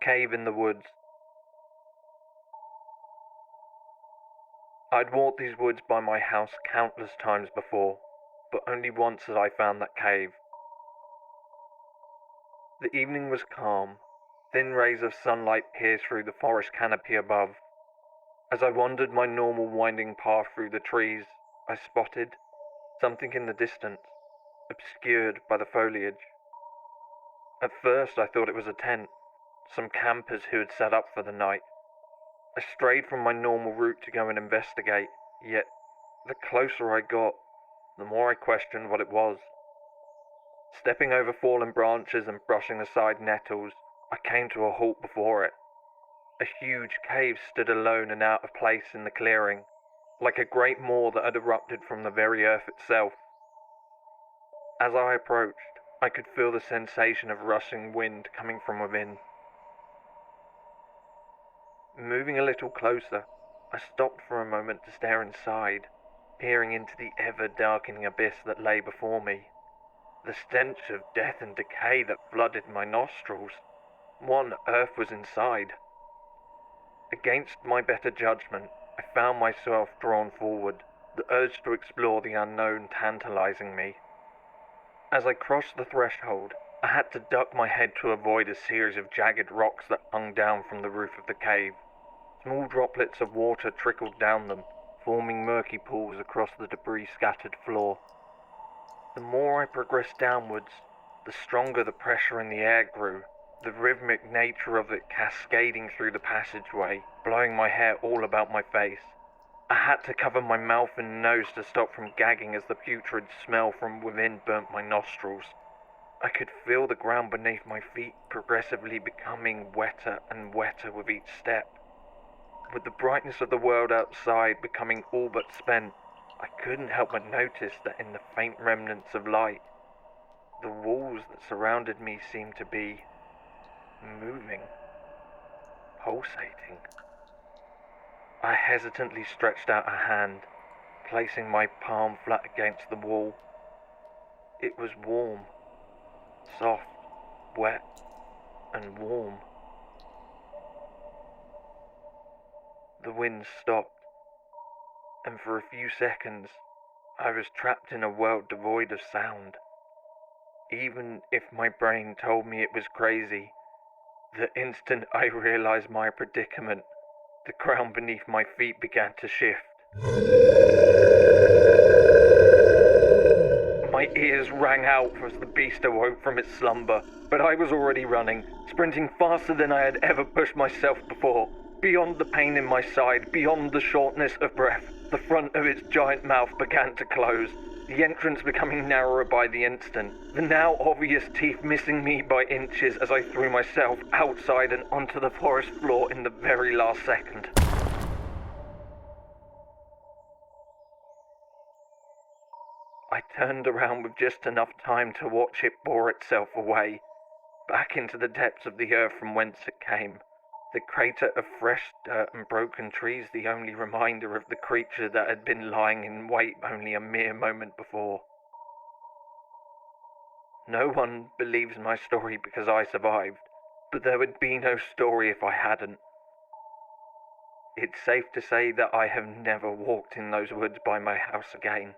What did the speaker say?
cave in the woods. I'd walked these woods by my house countless times before, but only once had I found that cave. The evening was calm. Thin rays of sunlight pierced through the forest canopy above. As I wandered my normal winding path through the trees, I spotted something in the distance, obscured by the foliage. At first I thought it was a tent, some campers who had set up for the night. I strayed from my normal route to go and investigate, yet the closer I got, the more I questioned what it was. Stepping over fallen branches and brushing aside nettles, I came to a halt before it. A huge cave stood alone and out of place in the clearing, like a great maw that had erupted from the very earth itself. As I approached, I could feel the sensation of rushing wind coming from within. Moving a little closer, I stopped for a moment to stare inside, peering into the ever-darkening abyss that lay before me. The stench of death and decay that flooded my nostrils. What on earth was inside? Against my better judgment, I found myself drawn forward, the urge to explore the unknown tantalizing me. As I crossed the threshold, I had to duck my head to avoid a series of jagged rocks that hung down from the roof of the cave. Small droplets of water trickled down them, forming murky pools across the debris-scattered floor. The more I progressed downwards, the stronger the pressure in the air grew, the rhythmic nature of it cascading through the passageway, blowing my hair all about my face. I had to cover my mouth and nose to stop from gagging as the putrid smell from within burnt my nostrils. I could feel the ground beneath my feet progressively becoming wetter and wetter with each step. With the brightness of the world outside becoming all but spent, I couldn't help but notice that in the faint remnants of light, the walls that surrounded me seemed to be moving, pulsating. I hesitantly stretched out a hand, placing my palm flat against the wall. It was warm, soft, wet, and warm. The wind stopped, and for a few seconds, I was trapped in a world devoid of sound. Even if my brain told me it was crazy, the instant I realized my predicament, the ground beneath my feet began to shift. My ears rang out as the beast awoke from its slumber, but I was already running, sprinting faster than I had ever pushed myself before. Beyond the pain in my side, beyond the shortness of breath, the front of its giant mouth began to close, the entrance becoming narrower by the instant, the now obvious teeth missing me by inches as I threw myself outside and onto the forest floor in the very last second. I turned around with just enough time to watch it bore itself away, back into the depths of the earth from whence it came. The crater of fresh dirt and broken trees the only reminder of the creature that had been lying in wait only a mere moment before. No one believes my story because I survived, but there would be no story if I hadn't. It's safe to say that I have never walked in those woods by my house again.